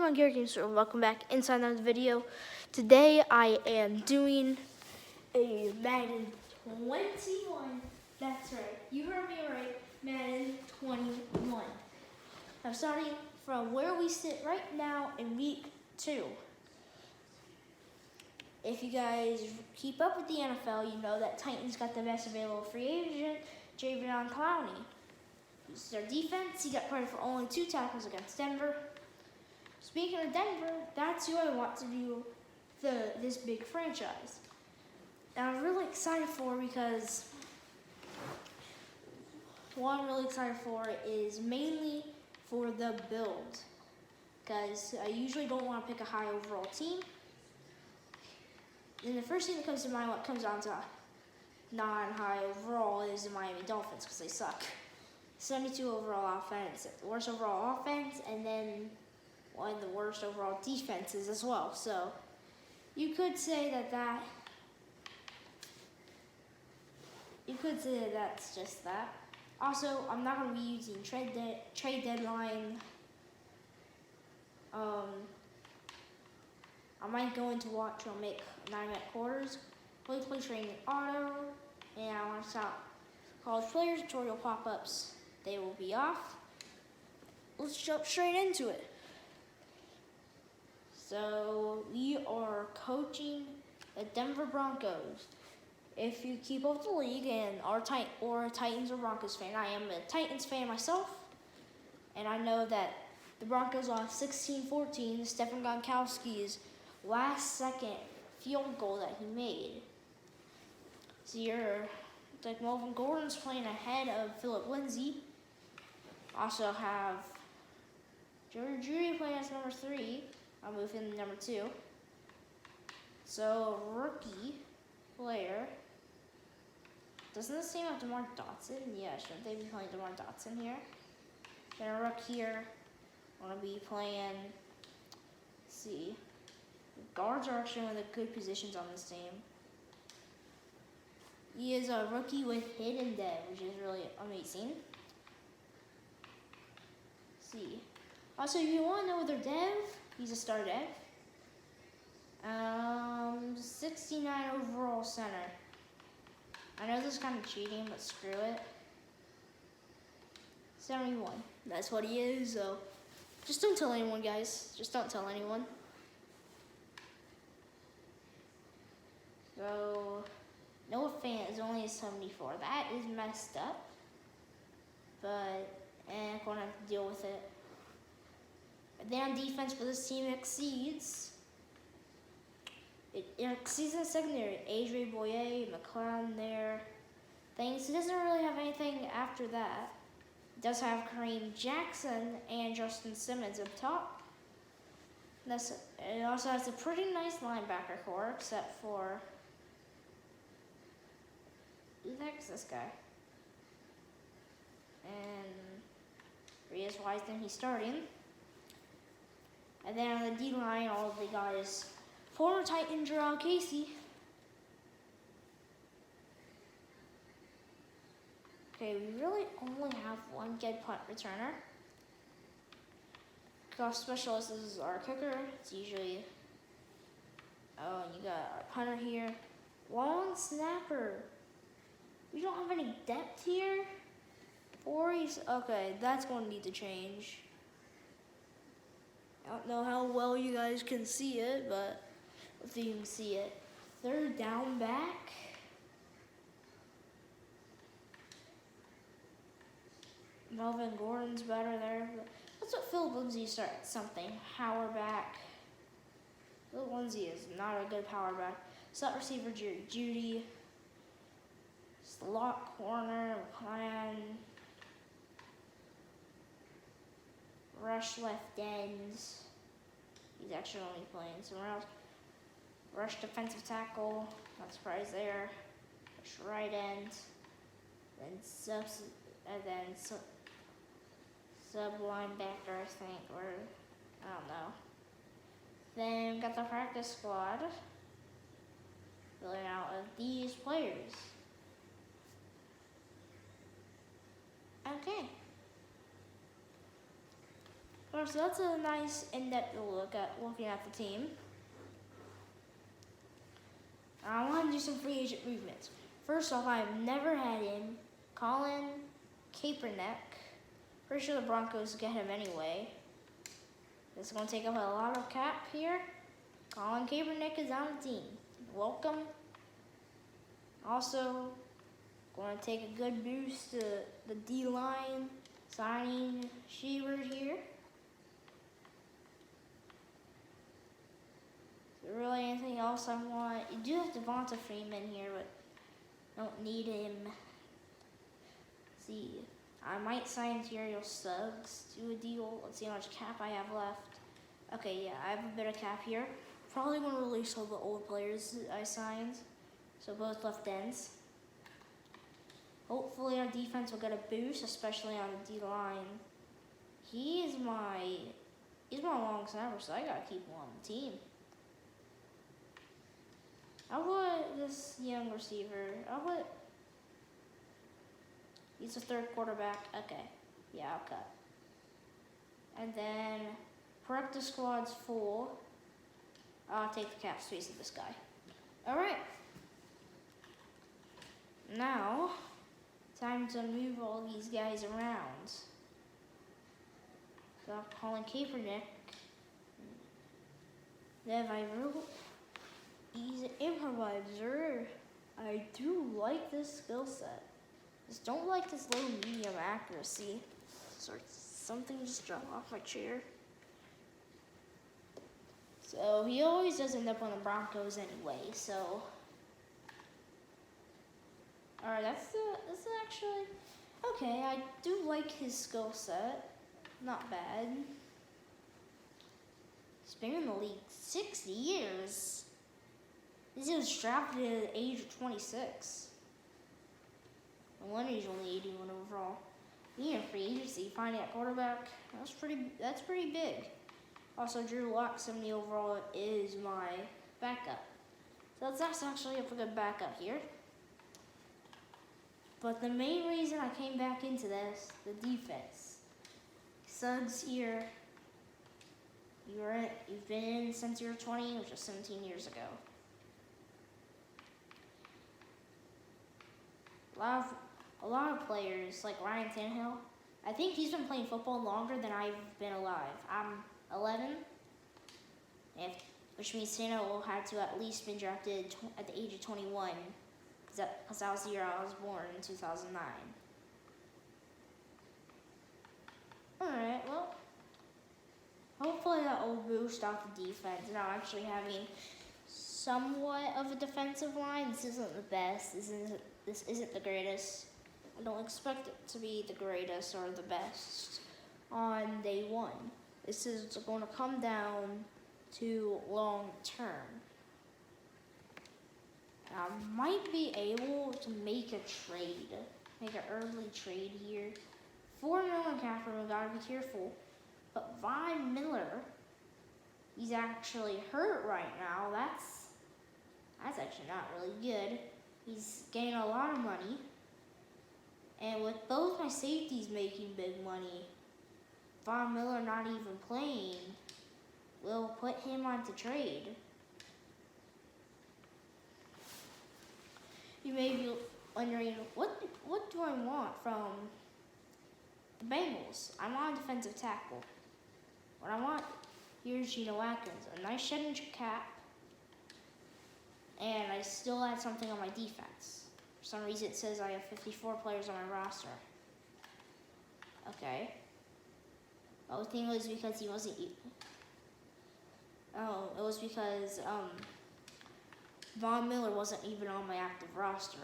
everyone, Gary Games, and welcome back inside another video. Today I am doing a Madden 21. That's right, you heard me right, Madden 21. I'm starting from where we sit right now in week 2. If you guys keep up with the NFL, you know that Titans got the best available free agent, Javion Clowney. This is their defense. He got credit for only 2 tackles against Denver. Speaking of Denver, that's who I want to do this big franchise. And I'm really excited for because what I'm really excited for is mainly for the build. Because I usually don't want to pick a high overall team. And the first thing that comes to mind when it comes down to non-high overall is the Miami Dolphins because they suck. 72 overall offense, the worst overall offense, and then one of the worst overall defenses as well. So you could say that that's just that. Also, I'm not going to be using trade deadline. I might go into watch or make 9-minute quarters, play training auto, and I want to stop college players tutorial pop-ups. They will be off. Let's jump straight into it. So we are coaching the Denver Broncos. If you keep up with the league and are a Titans or Broncos fan, I am a Titans fan myself, and I know that the Broncos lost 16-14. Stephen Gronkowski's last-second field goal that he made. So like Melvin Gordon's playing ahead of Philip Lindsay. Also have Jerry Jeudy playing as number 3. I'll move him to number 2. So rookie player. Doesn't this seem like DeMar Dotson? Yeah, shouldn't they be playing DeMar Dotson here? Then a rook here. I'm gonna be playing. Let's see. The guards are actually one of the good positions on this team. He is a rookie with hidden dev, which is really amazing. Let's see. Also, if you want to know their dev, he's a star dev. 69 overall center. I know this is kind of cheating, but screw it. 71. That's what he is, so just don't tell anyone, guys. Just don't tell anyone. So Noah Fant is only a 74. That is messed up. But I'm going to have to deal with it. And then on defense for this team exceeds. It exceeds in secondary. Adrian Boye, McLeod there. Things. He doesn't really have anything after that. It does have Kareem Jackson and Justin Simmons up top. It also has a pretty nice linebacker core, except for who the heck is this guy? And Reyes Wiseman, he's starting. And then on the D line, all of the guys, former Titan Jarrell Casey. Okay, we really only have one good punt returner. Kickoff specialist is our kicker. It's usually, oh, and you got our punter here. Long snapper. We don't have any depth here. Okay, that's going to need to change. I don't know how well you guys can see it, but if you can see it. Third down back. Melvin Gordon's better there. That's what Philip Lindsay started something. Power back. Philip Lindsay is not a good power back. Slot receiver Jerry Jeudy. Slot corner plan. Rush left ends. He's actually only playing somewhere else. Rush defensive tackle. Not surprised there. Rush right end. Then sub linebacker, I think, or I don't know. Then got the practice squad. Filling out of these players. Okay. Alright, so that's a nice in-depth look at looking at the team. I want to do some free agent movements. First off, I've never had him. Colin Kaepernick. Pretty sure the Broncos get him anyway. It's going to take up a lot of cap here. Colin Kaepernick is on the team. Welcome. Also, going to take a good boost to the D-line, signing Shearer here. Is there really anything else I want? You do have Devonta Freeman here, but don't need him. Let's see, I might sign Terrell Suggs to a deal. Let's see how much cap I have left. Okay, yeah, I have a bit of cap here. Probably going to release all the old players I signed. So both left ends. Hopefully our defense will get a boost, especially on the D-line. He's my long snapper, so I gotta keep him on the team. I'll put this young receiver. He's a third quarterback. Okay, yeah, I'll cut. And then practice squad's full. I'll take the cap space of this guy. All right. Now, time to move all these guys around. Got Colin Kaepernick. Levi Rule. He's an improviser. I do like this skill set. Just don't like this low medium accuracy. Sorry, something just dropped off my chair. So he always does end up on the Broncos anyway, so. Alright, that's actually, okay, I do like his skill set. Not bad. He's been in the league 6 years. This was drafted at the age of 26. No wonder he's only 81 overall. Being a free agency, finding a quarterback, that's pretty big. Also, Drew Lock, 70 overall, is my backup. So that's actually a good backup here. But the main reason I came back into this, the defense. Suggs here. You've been in since you were 20, which was 17 years ago. A lot of players, like Ryan Tannehill, I think he's been playing football longer than I've been alive. I'm 11, which means Tannehill had to at least been drafted at the age of 21, because that was the year I was born, in 2009. Alright, well, hopefully that will boost out the defense. Now actually having somewhat of a defensive line. This isn't the best. This isn't the greatest. I don't expect it to be the greatest or the best on day one. This is going to come down to long term. I might be able to make an early trade here. 4 million cap room, gotta be careful. But Von Miller, he's actually hurt right now. That's actually not really good. He's getting a lot of money. And with both my safeties making big money, Von Miller not even playing, will put him onto trade. You may be wondering, what do I want from the Bengals? I want a defensive tackle. What I want here is Geno Atkins, a nice shedding cap, and I still add something on my defense. For some reason it says I have 54 players on my roster. Okay. Oh, the thing was because he wasn't. Oh, it was because Von Miller wasn't even on my active roster.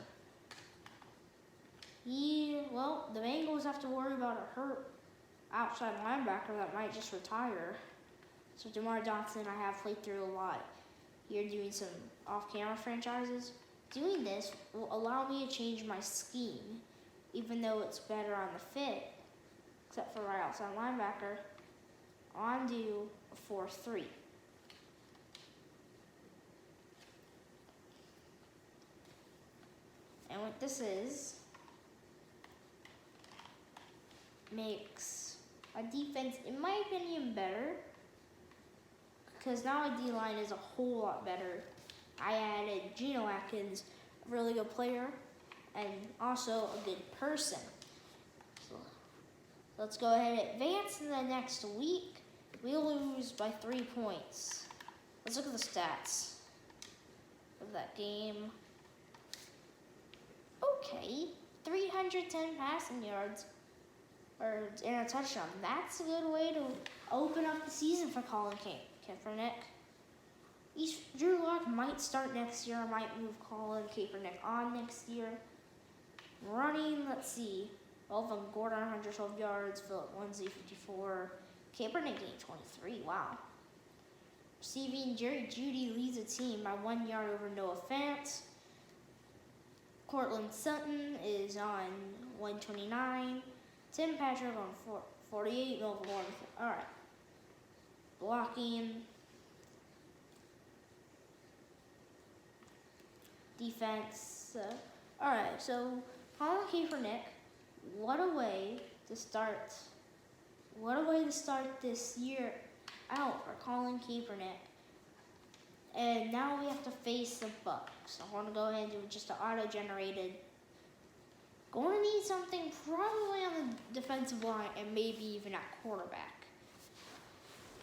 Well, the Bengals have to worry about a hurt outside linebacker that might just retire. So DeMar Johnson, I have played through a lot. Here doing some off-camera franchises. Doing this will allow me to change my scheme, even though it's better on the fit, except for right outside linebacker, onto a 4-3. And what this is, makes Our defense, in my opinion, better. Because now our D-line is a whole lot better. I added Geno Atkins, a really good player, and also a good person. So let's go ahead and advance in the next week. We lose by 3 points. Let's look at the stats of that game. Okay, 310 passing yards and a touchdown. That's a good way to open up the season for Colin Kaepernick. Drew Lock might start next year. I might move Colin Kaepernick on next year. Running, let's see. Melvin Gordon, 112 yards. Philip Lindsay, 54. Kaepernick gained 23. Wow. Receiving, Jerry Jeudy leads the team by 1 yard over Noah Fant. Cortland Sutton is on 129. Tim Patrick on 48. Melvin Gordon. All right. Blocking. Defense. All right. So Colin Kaepernick. What a way to start. What a way to start this year out for Colin Kaepernick. And now we have to face the Bucks. I want to go ahead and do just an auto-generated. Going to need something probably on the defensive line and maybe even at quarterback.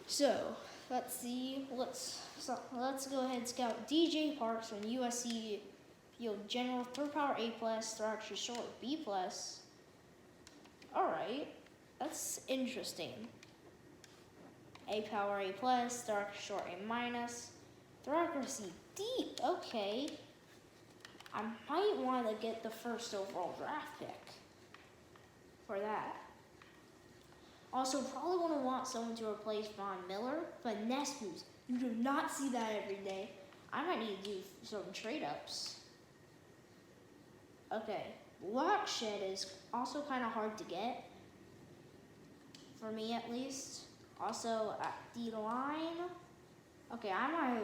So let's see. Let's go ahead and scout DJ Parks from USC Field General. Throw power A+, throw extra short B+. All right, that's interesting. A power A+, throw extra short A-. Throw accuracy deep, okay. I might want to get the first overall draft pick for that. Also, probably going to want someone to replace Von Miller, finesse moves. You do not see that every day. I might need to do some trade-ups. Okay, block shed is also kind of hard to get, for me at least. Also, at D-line, okay, I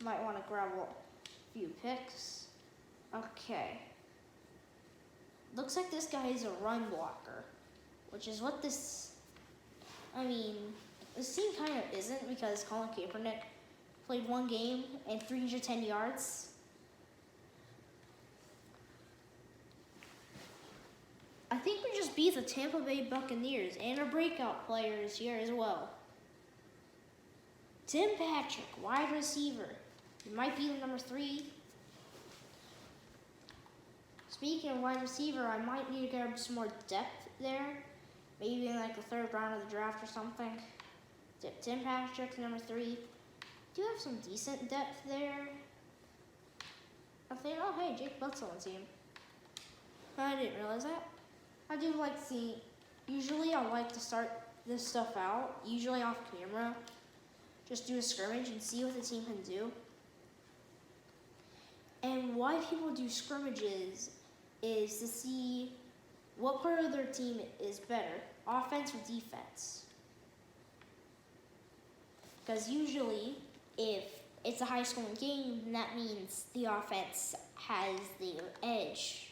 might want to grab a few picks. Okay. Looks like this guy is a run blocker, which is what this, this team kind of isn't, because Colin Kaepernick played 1 game and 310 yards. I think we just beat the Tampa Bay Buccaneers, and our breakout players here as well. Tim Patrick, wide receiver. He might be the number 3. Speaking of wide receiver, I might need to grab some more depth there. Maybe in like the 3rd round of the draft or something. Tim Patrick, number 3. Do have some decent depth there. I think, oh hey, Jake Butt's on the team. I didn't realize that. I do like to see, usually I like to start this stuff out, usually off camera. Just do a scrimmage and see what the team can do. And why people do scrimmages is to see what part of their team is better, offense or defense. Because usually, if it's a high-scoring game, then that means the offense has the edge.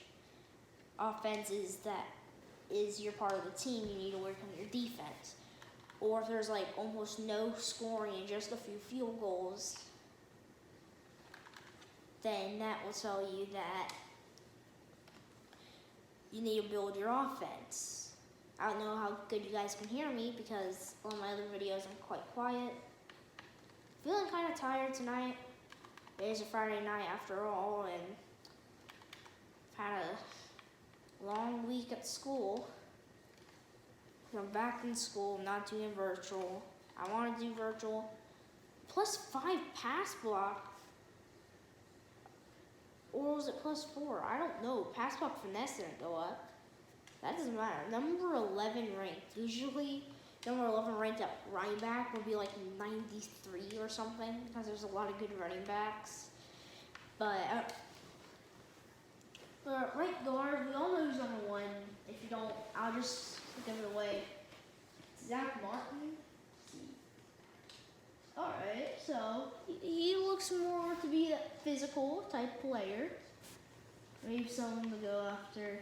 Offense is your part of the team. You need to work on your defense. Or if there's like almost no scoring and just a few field goals, then that will tell you that you need to build your offense. I don't know how good you guys can hear me because on my other videos I'm quite quiet. Feeling kind of tired tonight. It is a Friday night after all, and I've had a long week at school. I'm back in school, I'm not doing virtual. I want to do virtual. +5 pass block. Or was it +4? I don't know. Pass block finesse didn't go up. That doesn't matter. Number 11 ranked. Usually, number 11 ranked at running back would be like 93 or something, because there's a lot of good running backs. But right guard, we all know who's number 1. If you don't, I'll just give it away. Zach Martin. Alright, so he looks more to be a physical type player. Maybe someone to go after.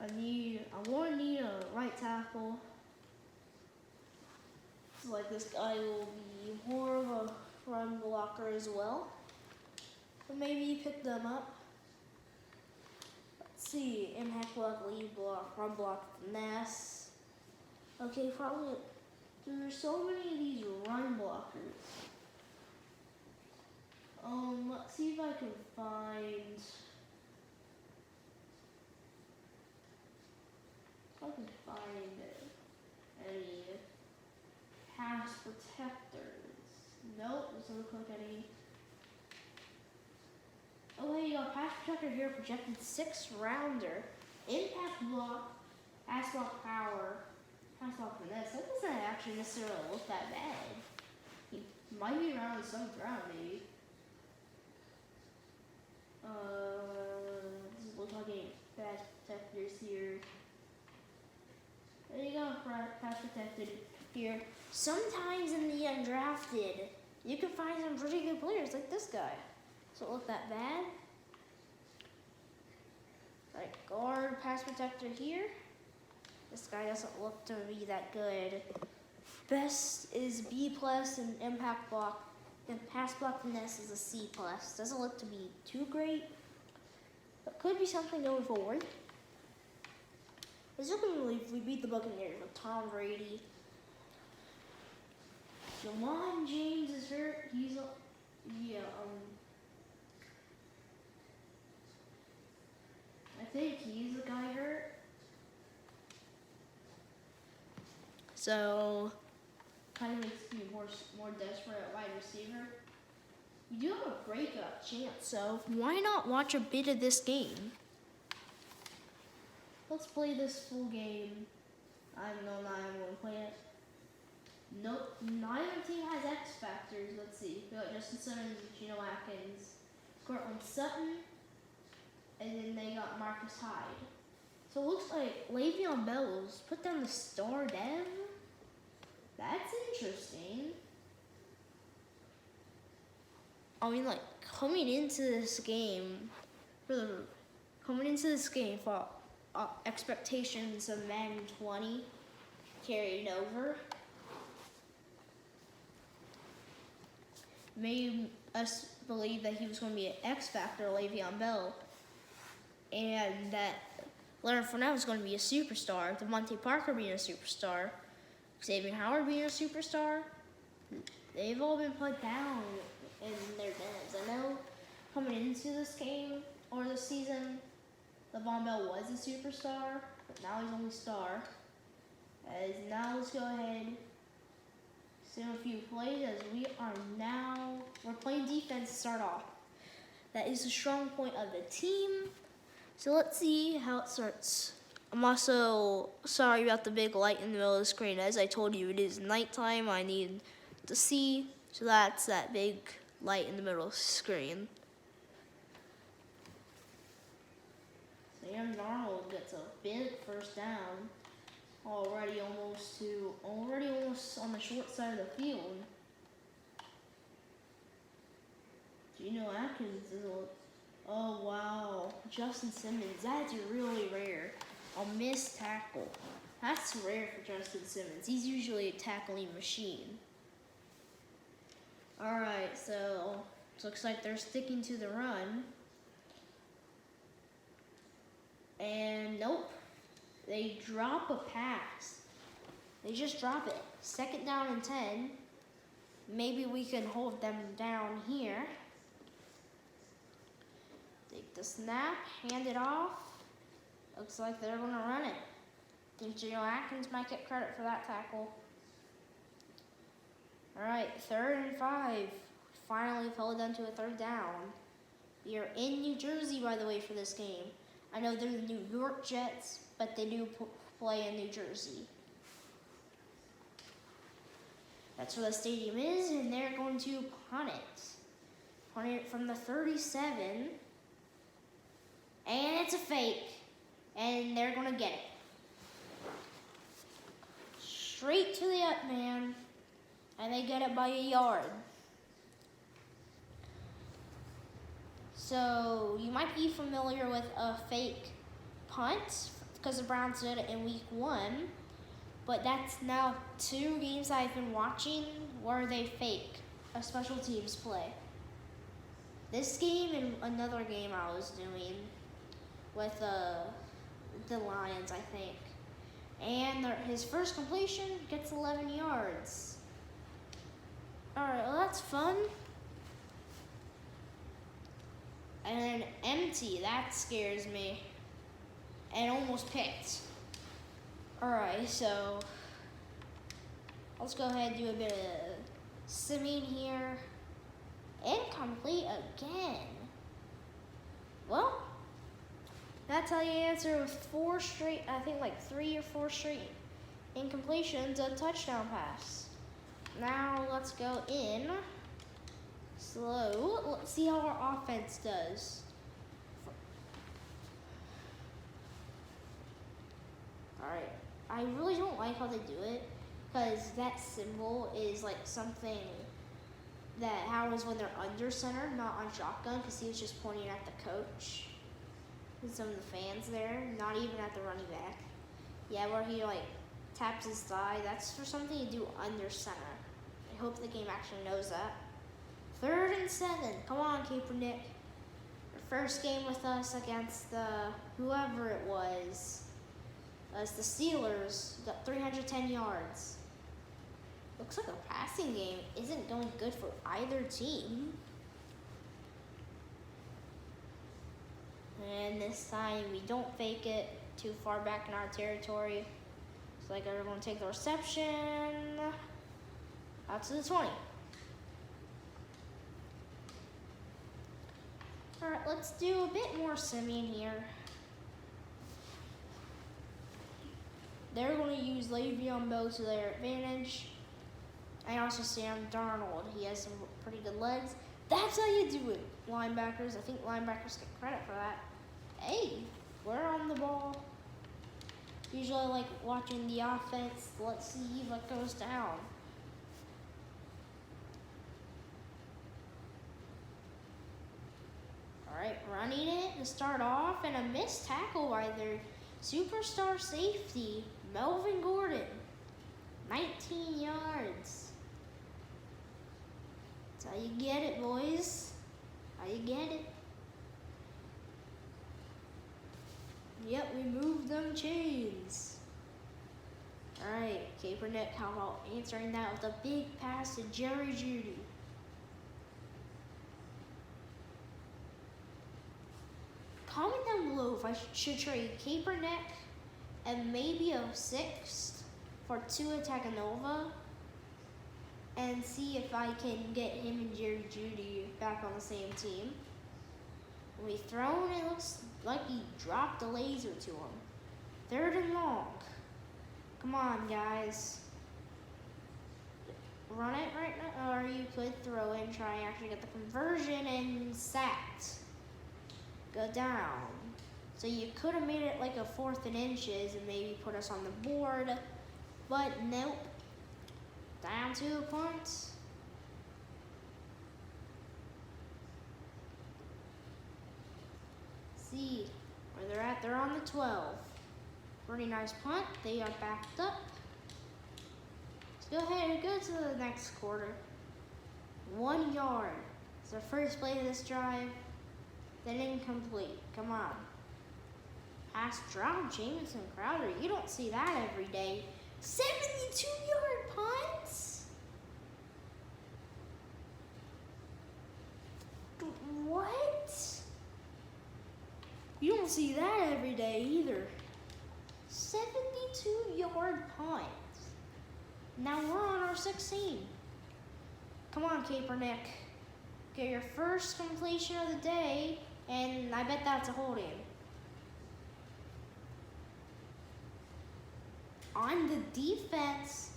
I want to need a right tackle. So like this guy will be more of a run blocker as well. But maybe pick them up. Let's see, impact block, lead block, run block, finesse. Okay, probably, there's so many of these run blockers. Let's see if I can find, any pass protectors. Nope, doesn't look like any. Oh, hey, you got pass protector here, projected 6th rounder. Impact block, pass block power, pass block finesse. That doesn't actually necessarily look that bad. He might be around the 7th round, maybe. Doesn't look like any pass protectors here. There you go, pass protected here. Sometimes in the undrafted, you can find some pretty good players like this guy. Doesn't look that bad. Right, guard, pass protector here. This guy doesn't look to be that good. Best is B+ and impact block. And pass block finesse is a C+. Doesn't look to be too great, but could be something going forward. It's looking really, we beat the Buccaneers with Tom Brady. Jawan James is hurt. He's I think he's the guy hurt. So kind of makes me more desperate at wide receiver. We do have a breakout chance, so why not watch a bit of this game? Let's play this full game. I don't know, I'm going to play it. Nope, neither team has X factors. Let's see. We got Justin Simmons, Geno Atkins, Cortland Sutton, and then they got Marcus Hyde. So it looks like Le'Veon Bell's put down the star dev. That's interesting. I mean, like, coming into this game for expectations of Madden 20 carried over. Made us believe that he was going to be an X factor, Le'Veon Bell, and that Leonard Fournette was going to be a superstar, Devontae Parker being a superstar, Xavier Howard being a superstar. They've all been put down in their dens. I know coming into this game or this season, Le'Veon Bell was a superstar, but now he's only star. Now let's go ahead, see a few plays as we're playing defense to start off. That is the strong point of the team. So let's see how it starts. I'm also sorry about the big light in the middle of the screen. As I told you, it is nighttime. I need to see, so that's that big light in the middle of the screen. Sam Darnold gets a big first down. Already almost on the short side of the field. Geno Atkins oh wow, Justin Simmons, that's really rare. A missed tackle. That's rare for Justin Simmons. He's usually a tackling machine. Alright, so it looks like they're sticking to the run. And nope. They drop a pass. They just drop it. 2nd down and 10. Maybe we can hold them down here. Take the snap, hand it off. Looks like they're going to run it. I think Geno Atkins might get credit for that tackle. All right, 3rd and 5. Finally fell down to a 3rd down. We are in New Jersey, by the way, for this game. I know they're the New York Jets, but they do play in New Jersey. That's where the stadium is, and they're going to punt it. Punt it from the 37. And it's a fake. And they're going to get it. Straight to the up man. And they get it by a yard. So you might be familiar with a fake punt because the Browns did it in week 1. But that's now 2 games I've been watching where they fake a special teams play. This game and another game I was doing with the Lions, I think. And his first completion gets 11 yards. All right, well, that's fun. And then empty, that scares me. And almost picked. All right, so let's go ahead and do a bit of simming here. Incomplete again. Well, that's how you answer with 4 straight, I think like 3 or 4 straight incompletions, a touchdown pass. Now let's go in slow. Let's see how our offense does. All right, I really don't like how they do it because that symbol is like something that happens when they're under center, not on shotgun, because he was just pointing at the coach and some of the fans there, not even at the running back. Yeah, where he like taps his thigh, that's for something you do under center. I hope the game actually knows that. 3rd and 7, come on Kaepernick. Your first game with us against whoever it was. It's the Steelers, got 310 yards. Looks like a passing game isn't going good for either team. And this time we don't fake it too far back in our territory. It's like everyone take the reception out to the 20. All right, let's do a bit more simming here. They're going to use Le'Veon Bell to their advantage. And also Sam Darnold. He has some pretty good legs. That's how you do it, linebackers. I think linebackers get credit for that. Hey, we're on the ball. Usually I like watching the offense. Let's see what goes down. All right, running it to start off, and a missed tackle by their superstar safety, Melvin Gordon. 19 yards. That's how you get it, boys. How you get it. Yep, we moved them chains. All right, Kaepernick, how about answering that with a big pass to Jerry Jeudy? Comment down below if I should trade Kaepernick and maybe a 6th for Tua Tagovailoa, and see if I can get him and Jerry Jeudy back on the same team. When we thrown, it looks like he dropped a laser to him. 3rd and long. Come on, guys. Run it right now, or you could throw it and try and actually get the conversion and sacked. Go down. So you could have made it like a 4th and inches and maybe put us on the board, but nope. Down 2 points. See where they're at. They're on the 12. Pretty nice punt. They are backed up. Let's go ahead and go to the next quarter. 1 yard. It's our first play of this drive. Then incomplete. Come on. Pass drop, Jamison Crowder. You don't see that every day. 72-yard punts? What? You don't see that every day either. 72-yard punt. Now we're on our 16. Come on, Kaepernick. Get your first completion of the day, and I bet that's a holding. On the defense.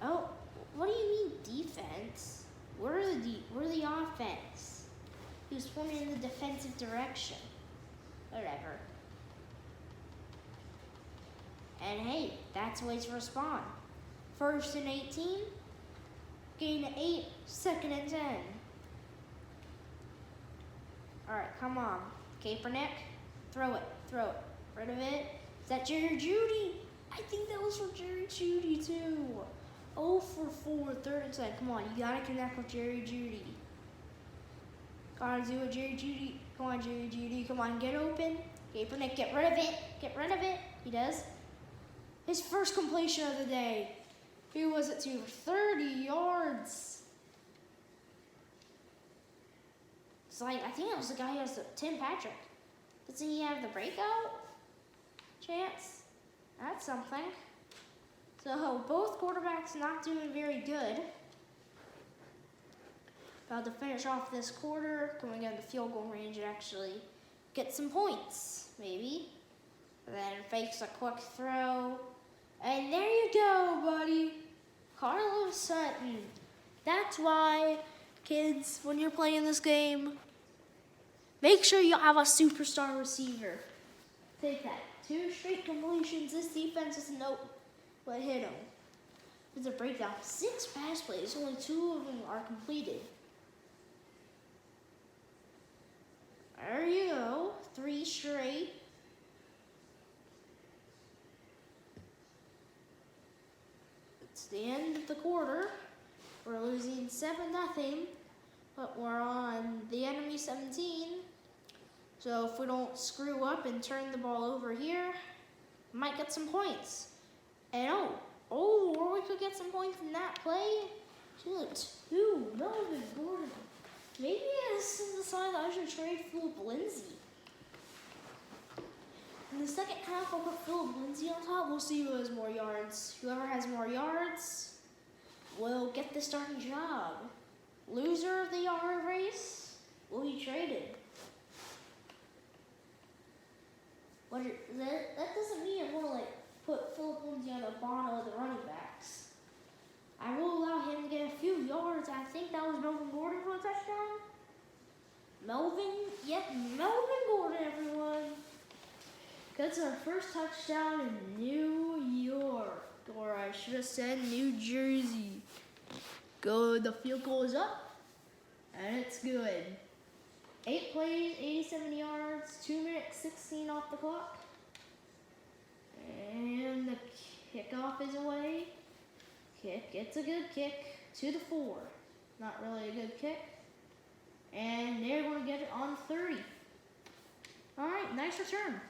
Oh, what do you mean defense? We're the offense. He was pointing in the defensive direction. Whatever. And hey, that's ways to respond. 1st and 18. Gain 8. 2nd and 10. All right, come on, Kaepernick. Throw it. rid of it. Is that Jerry Judy? I think that was for Jerry Judy too. 0 for 4, third and 10. Come on, you gotta connect with Jerry Judy. Gotta do it, Jerry Judy. Come on, Jerry Judy. Come on, get open. Kaepernick, get rid of it. Get rid of it. He does. His first completion of the day. Who was it to? 30 yards. It's like, I think it was the guy who has the Tim Patrick. Doesn't he have the breakout chance? That's something. So both quarterbacks not doing very good. About to finish off this quarter, going into field goal range and actually get some points, maybe. And then fakes a quick throw. And there you go, buddy. Carlos Sutton. That's why, kids, when you're playing this game, make sure you have a superstar receiver. Take that. 2 straight completions. This defense doesn't know what hit him. It's a breakdown. 6 pass plays. Only 2 of them are completed. There you go. 3 straight. It's the end of the quarter. We're losing 7-0, but we're on the enemy 17. So if we don't screw up and turn the ball over here, we might get some points. And or we could get some points in that play. 2, Melvin Gordon. Maybe this is the sign that I should trade Philip Lindsay. In the second half, I'll put Philip Lindsay on top. We'll see who has more yards. Whoever has more yards will get the starting job. Loser of the yard race will be traded. That doesn't mean I'm going to put Philip Lindsay on the bottom of the running backs. I will allow him to get a few yards. I think that was Melvin Gordon for a touchdown. Melvin Gordon, everyone. Gets our first touchdown in New York. Or I should have said New Jersey. Good. The field goal is up. And it's good. 8 plays, 87 yards, 2 minutes 16 off the clock. And the kickoff is away. It's a good kick to the 4. Not really a good kick. And they're going to get it on 30. All right, nice return.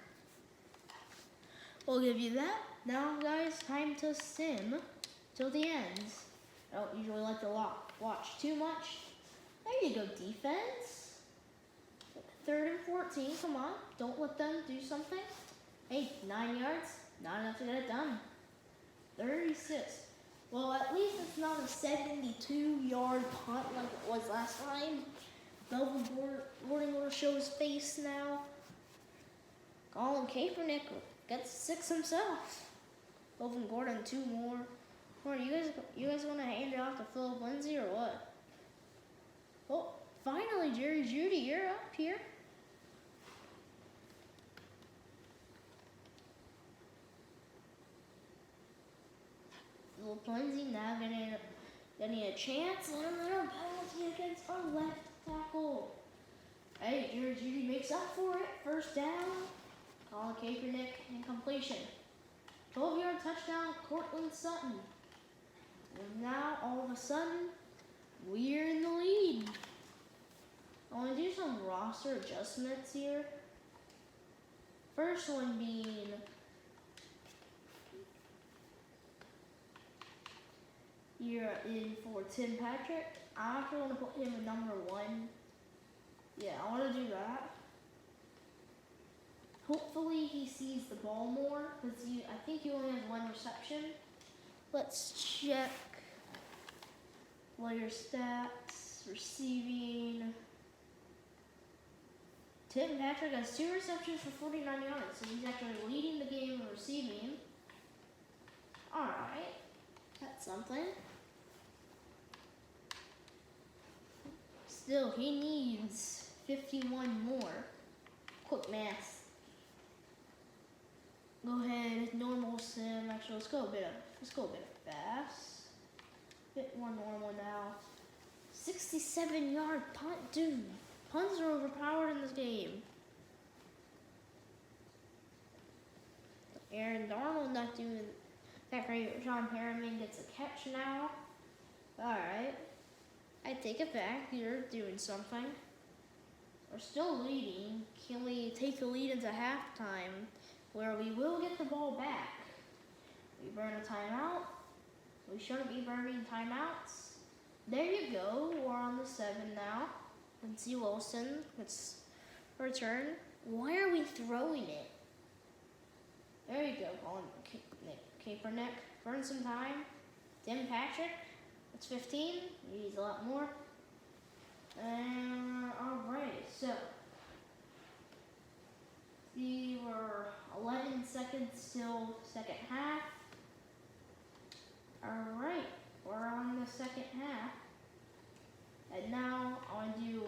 We'll give you that. Now, guys, time to sim till the end. I don't usually like to watch too much. There you go, defense. 3rd and 14, come on. Don't let them do something. Hey, 9 yards. Not enough to get it done. 36. Well, at least it's not a 72-yard punt like it was last time. Melvin Gordon will show his face now. Colin Kaepernick gets 6 himself. Melvin Gordon 2 more. What, you guys want to hand it off to Philip Lindsay or what? Oh, finally, Jerry Judy, you're up here. Philip Lindsay now getting a chance and a little penalty against our left tackle. Hey, Jerry Judy makes up for it. First down. Colin Kaepernick incompletion. 12-yard touchdown, Cortland Sutton. And now, all of a sudden, we're in the lead. I want to do some roster adjustments here. First one being here in for Tim Patrick. I actually want to put him at number 1. Yeah, I want to do that. Hopefully he sees the ball more, because I think he only has 1 reception. Let's check player stats, receiving. Tim Patrick has 2 receptions for 49 yards, so he's actually leading the game in receiving. Alright, that's something. Still, he needs 51 more. Quick math. Go ahead, normal sim. Actually, let's go a bit fast. Bit more normal now. 67-yard punt, dude. Punts are overpowered in this game. Aaron Darnold not doing that great. John Perriman gets a catch now. Alright. I take it back. You're doing something. We're still leading. Can we take a lead into halftime where we will get the ball back? We burn a timeout. We shouldn't be burning timeouts. There you go. We're on the 7 now. Lindsey Wilson. Let's return. Why are we throwing it? There you go. On Kaepernick. Burn some time. Tim Patrick. That's 15. He needs a lot more. Alright, so we were 11 seconds till second half. Alright, we're on the second half. And now I want to do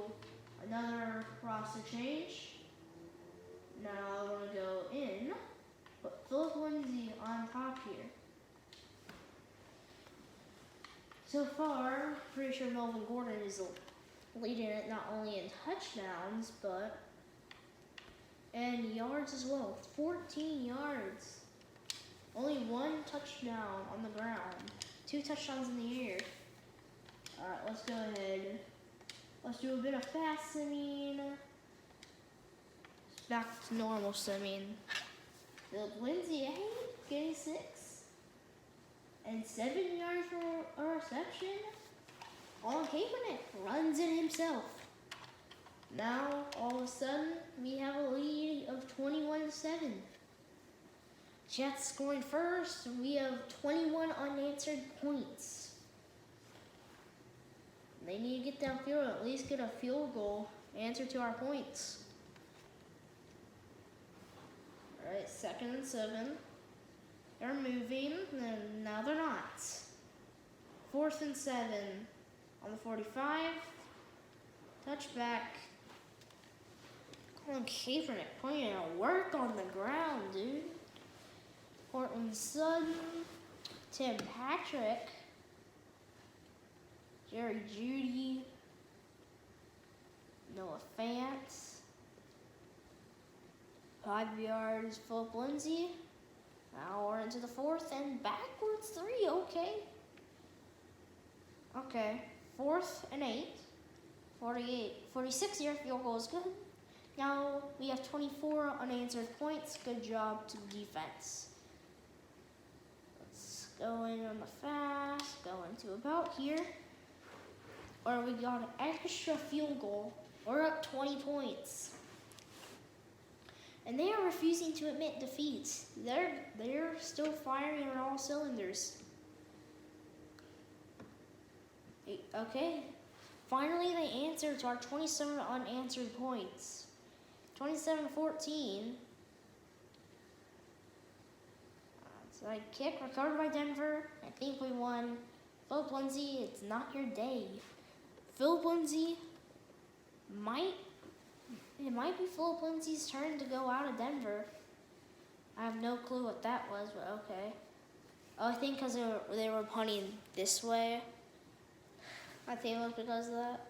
another roster change. Now I want to go in, put Philip Lindsay on top here. So far, pretty sure Melvin Gordon is leading it not only in touchdowns, but in yards as well. 14 yards. Only 1 touchdown on the ground. 2 touchdowns in the air. Alright, let's go ahead. Let's do a bit of fast simming. Back to normal simming. Lindsay, getting 6. And 7 yards for a reception. On Kaepernick runs it himself. Now, all of a sudden, we have a lead of 21-7. Jets scoring first. We have 21 unanswered points. They need to get downfield, at least get a field goal, answer to our points. All right, 2nd and 7. They're moving, and now they're not. 4th and 7 on the 45. Touchback. Colin Kaepernick putting in work on the ground, dude. Portland Sutton, Tim Patrick, Jerry Jeudy, Noah Fant, 5 yards, Philip Lindsay. Now we're into the 4th and backwards 3, okay. Okay, 4th and 8, 46-yard field goal is good. Now we have 24 unanswered points. Good job to the defense. Let's go in on the fast, go into about here. Or we got an extra field goal. We're up 20 points. And they are refusing to admit defeat. They're still firing on all cylinders. Okay. Finally, they answered to our 27 unanswered points. 27-14. So I kick recovered by Denver. I think we won. Philip Lindsay, it's not your day. Philip Lindsay it might be Philip Lindsay's turn to go out of Denver. I have no clue what that was, but okay. Oh, I think because they were punting this way. I think it was because of that.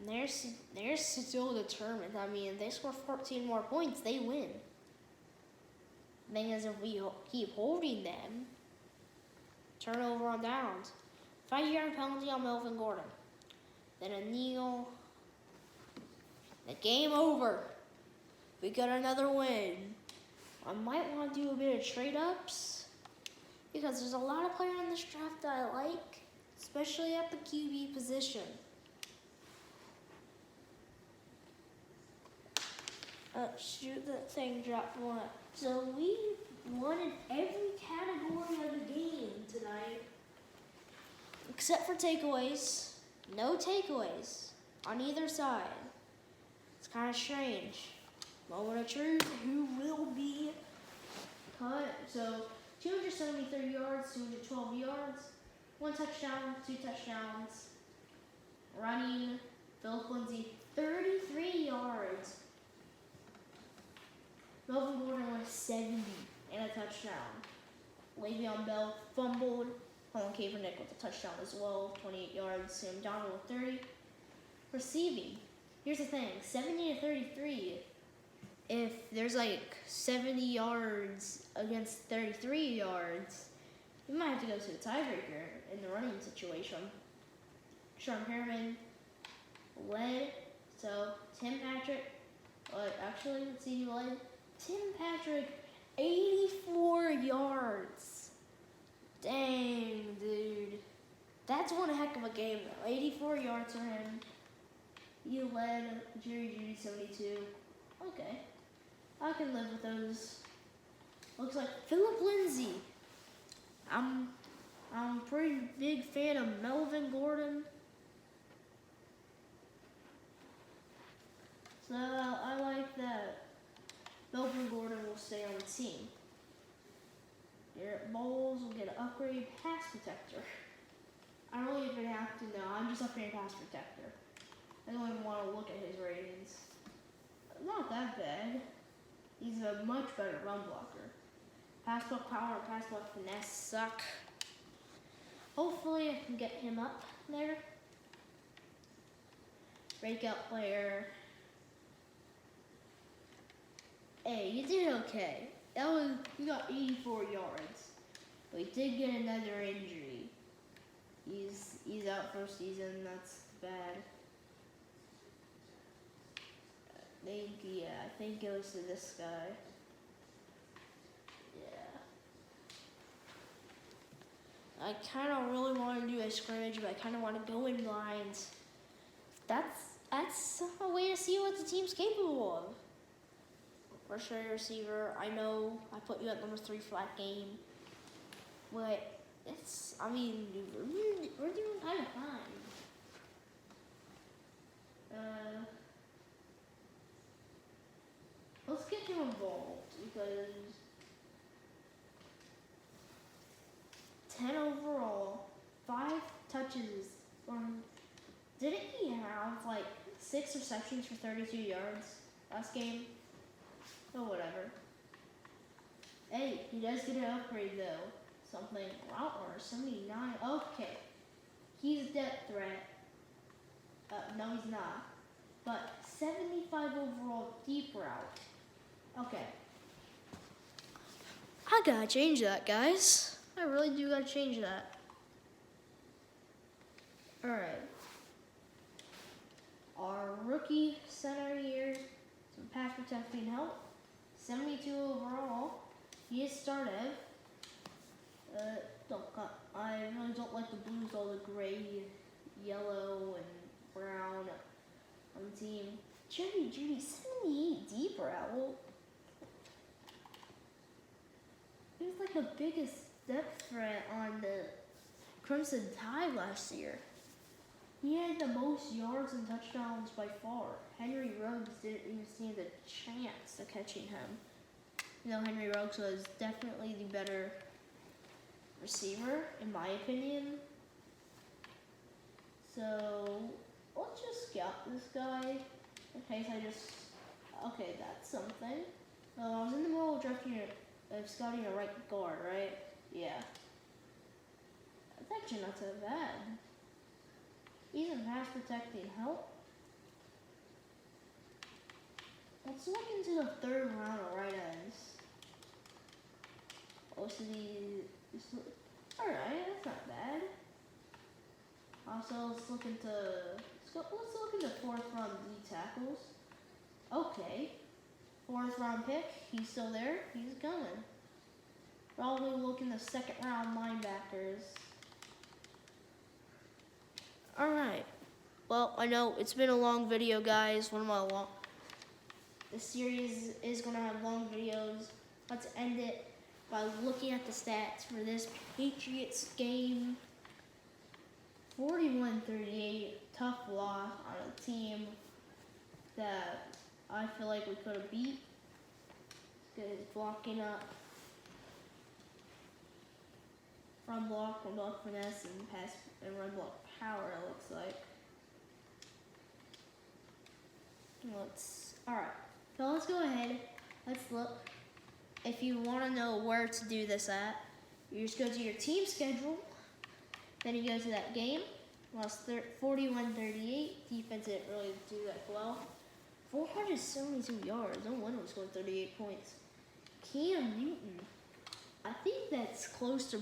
And they're still determined. I mean, if they score 14 more points, they win. Thing is, if we keep holding them, turnover on downs. 5-yard penalty on Melvin Gordon. Then a kneel. The game over. We got another win. I might want to do a bit of trade-ups because there's a lot of players in this draft that I like, especially at the QB position. Shoot, that thing dropped one. So we won in every category of the game tonight, except for takeaways. No takeaways on either side. It's kind of strange. Moment of truth, who will be cut? So 273 yards, 212 yards, 1 touchdown, 2 touchdowns. Running, Philip Lindsay, 33 yards. Melvin Gordon went 70 and a touchdown. Le'Veon Bell fumbled. Colin Kaepernick with a touchdown as well, 28 yards. Sam Donald with 30. Receiving. Here's the thing, 70-33. if there's like 70 yards against 33 yards, you might have to go to the tiebreaker in the running situation. Sean Perriman led, so Tim Patrick, actually, let's see who led. Tim Patrick, 84 yards. Dang, dude. That's one heck of a game, though. 84 yards for him. He led Jerry Jeudy 72. Okay. I can live with those. Looks like Philip Lindsay. I'm a pretty big fan of Melvin Gordon. So I like that Melvin Gordon will stay on the team. Garrett Bowles will get an upgrade pass protector. I don't even have to know. I'm just upgrading pass protector. I don't even want to look at his ratings. Not that bad. He's a much better run blocker. Pass block power and pass block finesse suck. Hopefully I can get him up there. Breakout player. Hey, you did okay. You got 84 yards. But he did get another injury. He's out for a season. That's bad. I think it was to this guy. Yeah. I kind of really want to do a scrimmage, but I kind of want to go in blind. That's a way to see what the team's capable of. For sure, receiver. I know I put you at number 3 for that game, but we're doing kind of fine. Let's get him involved because 10 overall, 5 touches. Didn't he have like 6 receptions for 32 yards last game? Oh, whatever. Hey, he does get an upgrade though. Something. Route runner 79. Okay. He's a depth threat. No, he's not. But 75 overall deep route. Okay. I gotta change that, guys. I really do gotta change that. Alright. Our rookie center here, some pass protecting help. 72 overall. He is started. I really don't like the Blues, all the gray, yellow, and brown on the team. Jerry Jeudy, 78 deep route. He was like the biggest depth threat on the Crimson Tide last year. He had the most yards and touchdowns by far. Henry Ruggs didn't even stand a chance of catching him. You know, Henry Ruggs was definitely the better receiver, in my opinion. So, let's just scout this guy. In case okay, that's something. I was in the middle of scouting a right guard, right? Yeah. That's actually not so bad. Even pass protecting help. Let's look into the 3rd round of right ends. Alright, that's not bad. Also, let's look into 4th round D tackles. Okay. 4th round pick, he's still there, he's coming. Probably looking the 2nd round linebackers. Alright. Well, I know it's been a long video, guys. The series is going to have long videos. Let's end it by looking at the stats for this Patriots game. 41-38, tough loss on a team that I feel like we could have beat. Good blocking up. Run block finesse, and pass and run block power, it looks like. Alright, so let's go ahead. Let's look. If you want to know where to do this at, you just go to your team schedule. Then you go to that game. Lost 41-38. Defense didn't really do that well. 472 yards. No wonder he scored 38 points. Cam Newton. I think that's close to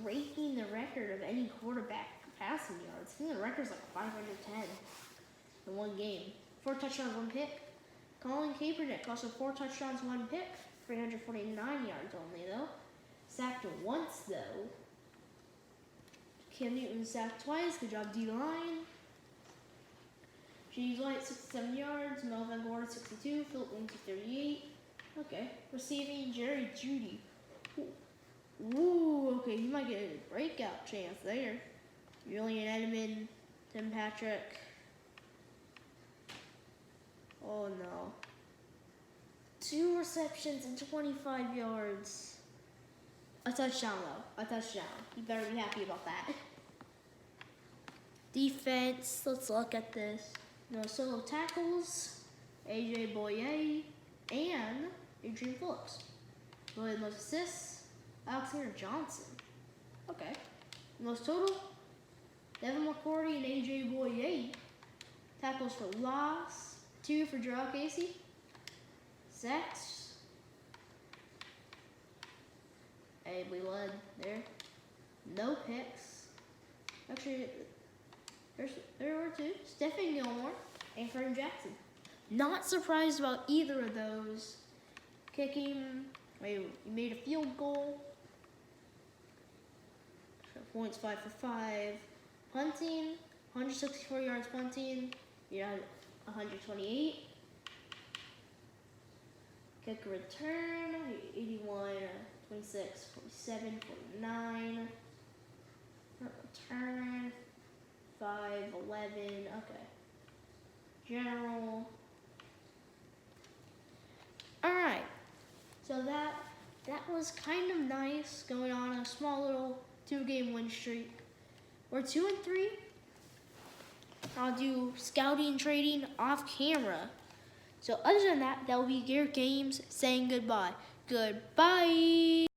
breaking the record of any quarterback passing yards. I think the record's like 510 in one game. 4 touchdowns, 1 pick. Colin Kaepernick also 4 touchdowns, 1 pick. 349 yards only though. Sacked once though. Cam Newton sacked twice. Good job, D-line. James White, 67 yards. Melvin Gordon, 62. Philip Lindsay, 38. Okay. Receiving, Jerry Jeudy. Ooh, okay. He might get a breakout chance there. Julian Edelman, Tim Patrick. Oh, no. 2 receptions and 25 yards. A touchdown, though. A touchdown. You better be happy about that. Defense. Let's look at this. No solo tackles. AJ Boye and Adrian Phillips. Boye most assists. Alexander Johnson. Okay. Most total. Devin McCourty and AJ Boye. Tackles for loss. 2 for Gerald Casey. Sacks. Hey, we led there. No picks. Actually, there were 2. Stephen Gilmore and Kareem Jackson. Not surprised about either of those. Kicking. He made a field goal. Points 5 for 5. Punting. 164 yards punting. You had 128. Kick return. 81, 26, 47, 49. Return. 5, 11. Okay. General. Alright. So that was kind of nice, going on a small little 2-game win streak. We're 2-3. I'll do scouting and trading off camera. So other than that, that will be Garrett Games saying goodbye. Goodbye.